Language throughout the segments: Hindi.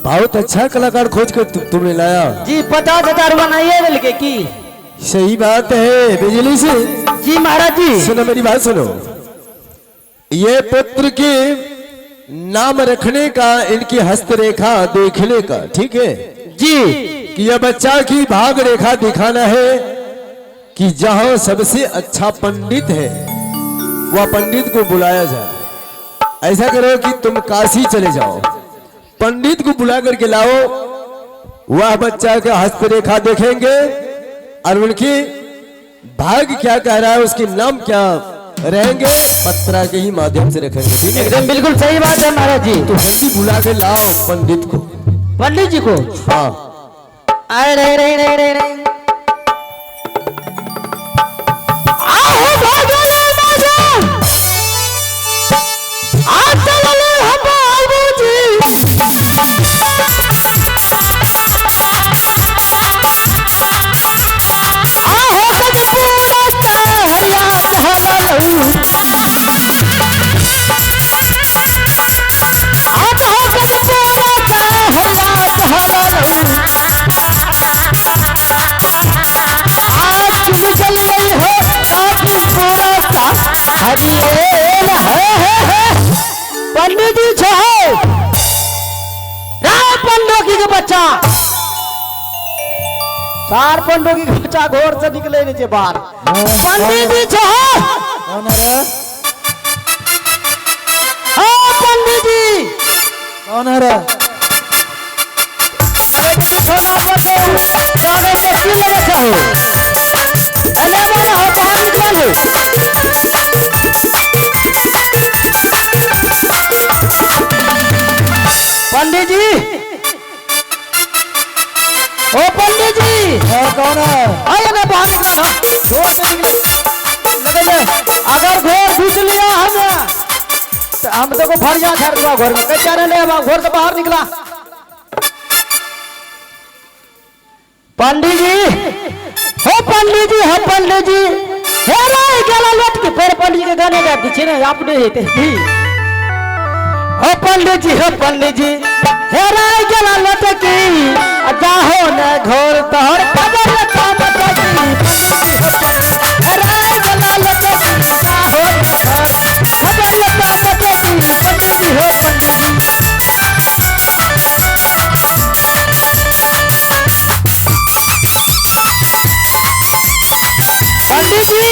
बहुत अच्छा कलाकार खोज कर तुमने लाया जी। 50,000 बनाइए मिलके की। सही बात है बिजली से। जी महाराज जी। सुनो मेरी बात सुनो, ये पुत्र के नाम रखने का, इनकी हस्तरेखा देखने का, ठीक है जी। कि यह बच्चा की भाग रेखा दिखाना है कि जहां सबसे अच्छा पंडित है वह पंडित को बुलाया जाए। ऐसा करो कि तुम काशी चले जाओ, पंडित को बुला करके लाओ, वह बच्चा का हस्तरेखा देखेंगे और उनकी भाग क्या कह रहा है, उसके नाम क्या रहेंगे, पत्रा के ही माध्यम से रखेंगे। ठीक है, एकदम बिल्कुल सही बात है महाराज जी। तो जल्दी बुला के लाओ पंडित को। पंडित जी को? हाँ। अरे रे रे रे रे रे। आओ भागले बाजा, आज चले हम बाबूजी। आओ कद पूरा सहरिया सहलू, आज हो कद पूरा सहरिया सहलू। आज तुम चल गई हो काफी पूरा सा हरियल है। पंडित जी छो राम पंडोकी के बच्चा, चार पंडोकी के बच्चा घोर से निकले नीचे बाहर। पंडित जी छो। कौन है रे? हाँ पंडित जी। कौन है रे? अरे किसी छोटा बच्चे जाने में क्यों लगे चाहो? अरे मारा हो बाहर निकल लो। पंडित जी, ओ पंडित जी। कौन है? आइए ना बाहर निकला ना, घोर से निकले लगे। अगर घोर घुस लिया हमें तो हम तो को भर जा घर घोर में कैसे रहने, हम घोर से बाहर निकला। पंडित जी, हो पंडित जी, हो पंडित जी, हे राय गला लट के फिर पंडित के गाने गाती छे ना आपने हेते थी। हो पंडित जी, हो पंडित जी, हे राय गला लट की जाहो न घोर तोर खबर काम की। पंडित जी, हो पंडित, हे राय गला लट की जाहो न घोर खबर काम की। पंडित जी, हो पंडित जी। पंडित जी,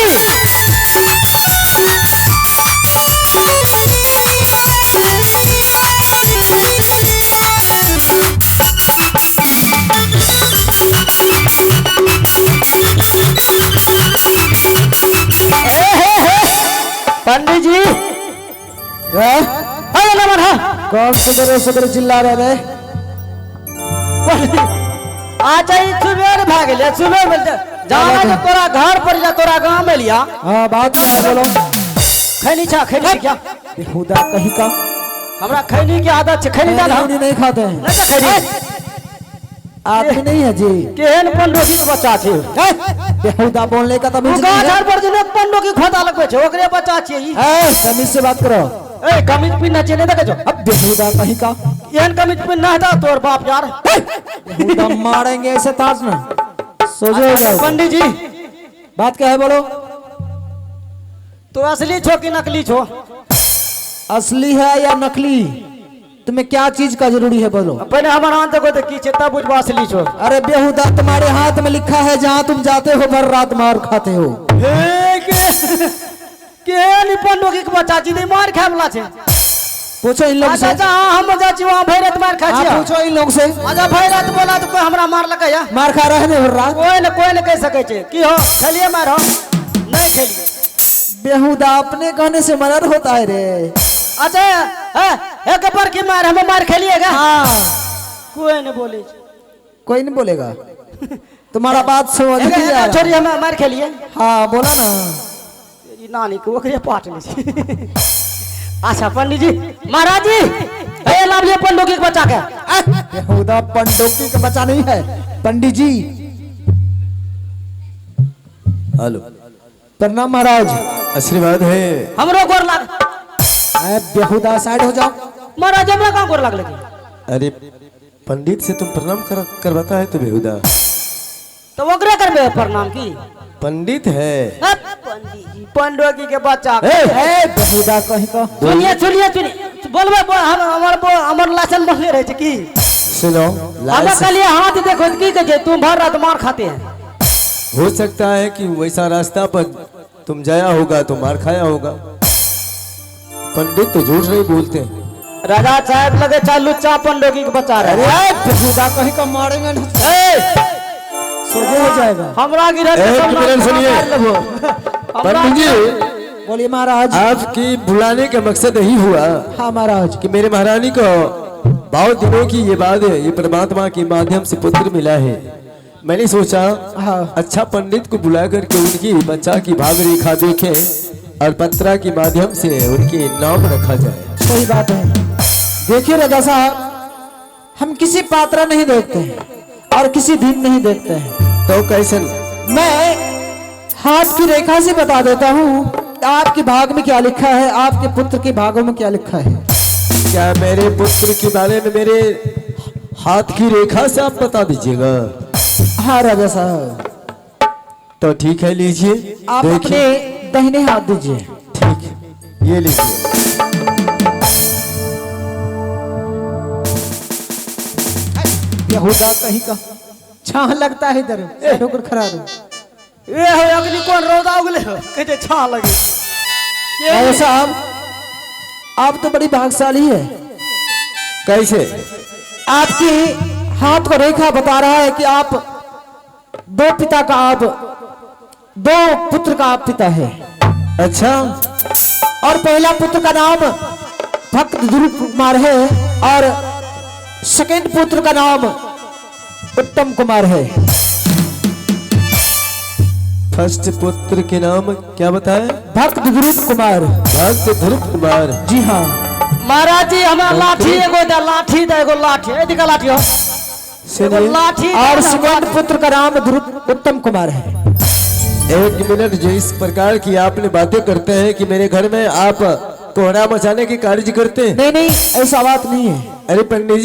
पंडित जी, अरे नमन। हाँ कौन सुधरे चिल्ला रहे रे? आज सुबह भाग ले, सुबह मिल जाना जो तोरा घर पर जा, तोरा गांव में लिया। हाँ बात क्या है बोलो? खैनी छा, खैनी क्या? बेहुदा कहीं का। हमरा खैनी की आदत है, खैनी डाल। खैनी नहीं खाते हैं। नहीं तो खैनी आदमी नहीं है जी। केहन पंडोकी के बच्चा छे? बेहुदा बोलने का तमीज तू नहीं गांव है। घर पर जने पंडोकी खोता लगबे छे, ओकरे बच्चा छे ई। तमीज से बात करो। ए कमीज पिन्ना छे, नहीं देखे छो? अब बेहुदा कहीं का। एहन कमीज पिन्ना है ता तोर बाप यार। बेहुदा मारेंगे ऐसे ताज ना सोचो जाओ। पंडित जी, बात क्या है बोलो? तू असली छो कि नकली छो? असली है या नकली? तुम्हें क्या चीज का जरूरी है बोलो? पहले हमारा हाथ देखो तो की चेता बुझवा असली छो। अरे बेहुदा तुम्हारे हाथ में लिखा है जहाँ तुम जाते हो भर रात मार खाते हो। केहन पंडोकी के बच्चा छी, मार खाए वाला छे? पूछो इन लोग से। अच्छा हम जा छी वहां भैरत मार खा छी। पूछो इन लोग से। अच्छा भैरत बोला तो कोई हमरा मार लगे या? मार खा रहे हैं भर रात। कोई न कह सके छे की हो खेलिए मार हो नहीं खेलिए। बेहुदा अपने कहने से मदद होता है रे। अच्छा एक पर की मार हम मार खेलिएगा? हाँ कोई न बोले। कोई नहीं बोलेगा। तुम्हारा बात समझ नहीं आ रहा। छोड़िए हम मार खेलिए। हाँ बोला ना। तेरी नानी को ओकरे पाट ले। अच्छा पंडित जी, महाराज जी, ए लाभिए पंडोकी के बच्चा के। बेहुदा पंडोकी का बच्चा नहीं है पंडित जी। हेलो, प्रणाम महाराज। आशीर्वाद है। हमरो गोर लाग। बेहुदा साइड हो जाओ। महाराज हमरा कहाँ गोर लाग लगे? अरे पंडित से तुम प्रणाम करवाता है तो बेहुदा। तो ओकरे करबे प्रणाम की। पंडित है। पंडित जी पंडोगी के बच्चा। ए बेहुदा कहीं का सुनिए सुनिए सुनिए बोलबे हमर लाचन बनले रहे की। सुनो हमरा कहलिए हाथ देखो की कहे तुम भर रात मार खाते हैं। हो सकता है कि वैसा रास्ता पर तुम जाया होगा तो मार खाया होगा। पंडित तो झूठ नहीं बोलते हैं। राजा साहब लगे चालू चा पंडोगी के बच्चा रहे। अरे बेहुदा कहीं का मारेंगे ना सोझे हो जाएगा। हमरा गिरत एक मिनट सुनिए पंडित जी, बोलिए महाराज। आपकी बुलाने का मकसद यही हुआ हाँ महाराज। कि मेरे महारानी को बहुत दिनों की ये बात है, ये परमात्मा के माध्यम से पुत्र मिला है। मैंने सोचा हाँ। अच्छा पंडित को बुला करके उनकी बच्चा की भाग रेखा देखें और पत्रा के माध्यम से उनके नाम रखा जाए। सही बात है। देखिए राजा साहब, हम किसी पात्रा नहीं देखते हैं और किसी दिन नहीं देखते हैं। तो कैसे? मैं हाथ की रेखा से बता देता हूँ आपके भाग में क्या लिखा है, आपके पुत्र के भागों में क्या लिखा है। क्या मेरे पुत्र के बारे में मेरे हाथ की रेखा से आप बता दीजिएगा? हाँ राजा साहब। तो ठीक है, लीजिए आप अपने दाहिने हाथ दीजिए। ठीक है, ये लीजिए। यहूदा कहीं का छाह लगता है इधर ठोकर खड़ा दो। ये हो अगली कौन रोदा उगले हो कहे छा लगे। राजा साहब, आप तो बड़ी भाग्यशाली है। कैसे? आपकी हाथ को रेखा बता रहा है कि आप दो पिता का आप दो पुत्र का आप पिता है। अच्छा, और पहला पुत्र का नाम भक्त ध्रुव कुमार है और सेकंड पुत्र का नाम उत्तम कुमार है। फर्स्ट पुत्र के नाम क्या बताए? भक्त ध्रुव कुमार। भक्त ध्रुव कुमार। जी हाँ महाराज जी, हमारा लाठी एगो दे, लाठी दे एगो लाठी। ए दिखा लाठी हो एगो लाठी। और सेकंड पुत्र का नाम ध्रुव उत्तम कुमार है। एक मिनट, जो इस प्रकार की आपने बातें करते हैं कि मेरे घर में आप कोहरा मचाने की कार्य करते हैं। नहीं नहीं, ऐसा बात नहीं है। अरे पंडित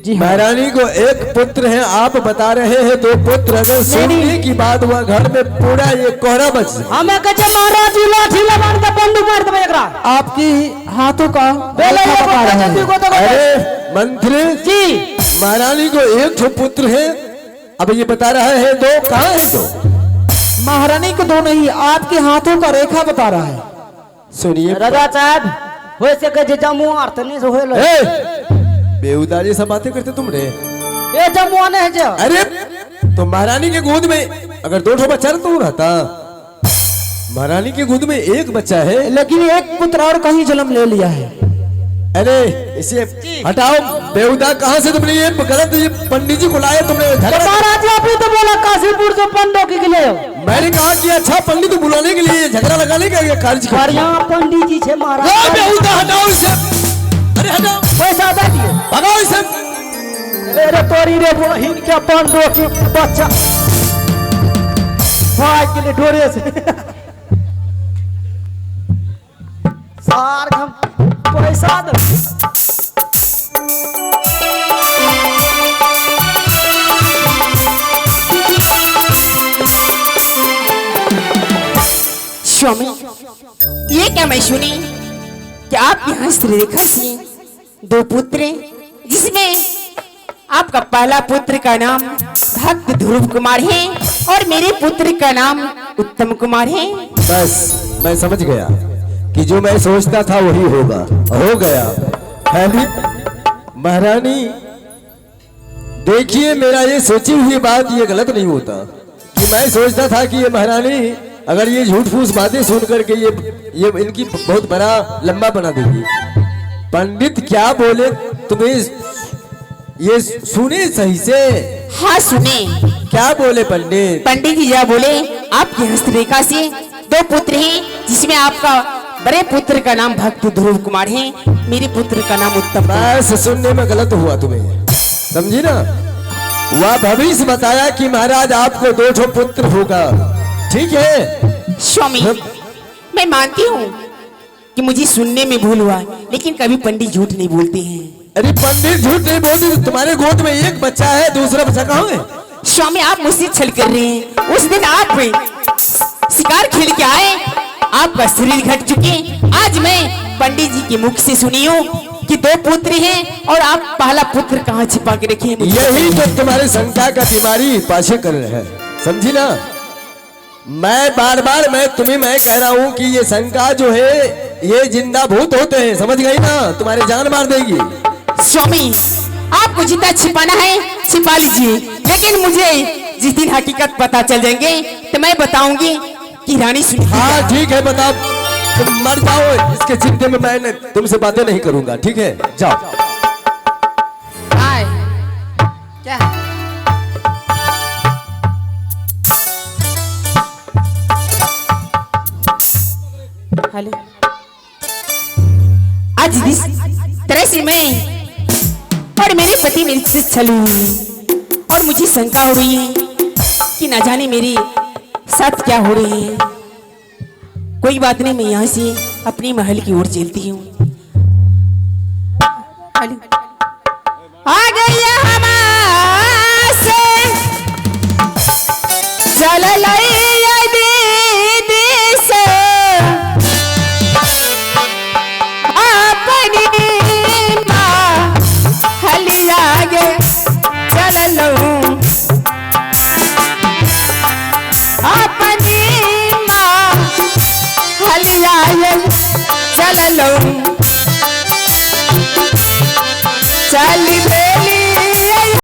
जी हाँ। महारानी को एक पुत्र है, आप बता रहे हैं दो पुत्र। अगर सुनने की बात हुआ घर में पूरा ये कोहरा बच जाए। हमें कहे महाराज जी लाठी लगान के बंदूक मार दे एकरा। आपकी हाथों का बेले रेखा बता रहा है। अरे मंत्री जी, महारानी को एक ठो पुत्र है, अब ये बता रहा है दो। कहाँ है दो? महारानी को दो नहीं, आपके हाथों का रेखा बता रहा है। सुनिए राजा साहब, हो सके जे जम्मू अर्थ नहीं से होले। बेहुदारी सब बातें करते तुम रे। ए जम्मू ने है जो। अरे तो महारानी के गोद में अगर दो ठो बच्चा तो रहता। महारानी के गोद में एक बच्चा है, लेकिन एक पुत्र और कहीं जन्म ले लिया है। अरे इसे हटाओ। बेहुदा कहाँ से तुमने ये गलत ये पंडित जी को लाया तुमने? महाराज जी आप ही तो बोला काशीपुर से पंडोगी के लिए। मैंने कहा कि अच्छा पंडित को बुलाने के लिए झगड़ा लगाने का ये कार्य और यहाँ पंडित जी छे महाराज। बेहुदा हटाओ इसे। अरे हटाओ, पैसा दे दिए, भगाओ इसे। अरे तोरी रे बहिन के पंडोगी बच्चा भाई के लिए डोरे से सार हम पैसा दे। स्वामी, ये क्या मैं सुनी कि आप यहाँ श्रीरेखा से दो पुत्र हैं, जिसमें आपका पहला पुत्र का नाम भक्त ध्रुव कुमार है और मेरे पुत्र का नाम उत्तम कुमार है। बस मैं समझ गया कि जो मैं सोचता था वही होगा, हो गया है भी। महारानी देखिए, मेरा ये सोची हुई बात ये गलत नहीं होता कि मैं सोचता था कि ये महारानी अगर ये झूठ फूस बातें सुन करके ये इनकी बहुत बड़ा लंबा बना देगी। पंडित क्या बोले तुम्हें ये सुने सही से? हाँ सुने। क्या बोले पंडित? पंडित जी यह बोले आपकी हस्तरेखा से दो पुत्र हैं, जिसमें आपका बड़े पुत्र का नाम भक्त ध्रुव कुमार है, मेरे पुत्र का नाम उत्तम। बस सुनने में गलत हुआ तुम्हें, समझी ना? वह भविष्य बताया कि महाराज आपको दो ठो पुत्र होगा, ठीक है? स्वामी, मैं मानती हूँ कि मुझे सुनने में भूल हुआ, लेकिन कभी पंडित झूठ नहीं बोलते हैं। अरे पंडित झूठ नहीं बोलते, तुम्हारे गोद में एक बच्चा है, दूसरा बच्चा कहाँ है? स्वामी आप मुझसे छल कर रहे हैं। उस दिन आप शिकार खेल के आए, आपका शरीर घट चुके। आज मैं पंडित जी के मुख से सुनी हूँ कि 2 पुत्र हैं और आप पहला पुत्र कहाँ छिपा के रखे हैं? यही तो तुम्हारे शंका का बीमारी पाशे कर रहे हैं, समझी ना? मैं बार बार मैं कह रहा हूँ कि ये शंका जो है ये जिंदा भूत होते हैं, समझ गई ना? तुम्हारे जान मार देगी। स्वामी आपको जितना छिपाना है छिपा लीजिए, लेकिन मुझे जिस दिन हकीकत पता चल जाएंगे तो मैं बताऊंगी कि रानी सुनी। हाँ ठीक है, बताओ। तुम मर जाओ, इसके चिंते में मैं तुमसे बातें नहीं करूंगा, ठीक है? जाओ। क्या हेलो, आज इस तरह से मैं और मेरे पति मेरे से छल हुई है और मुझे शंका हो रही है कि ना जाने मेरे साथ क्या हो रही है। कोई बात नहीं, मैं यहाँ से अपनी महल की ओर चलती हूँ। हेलो।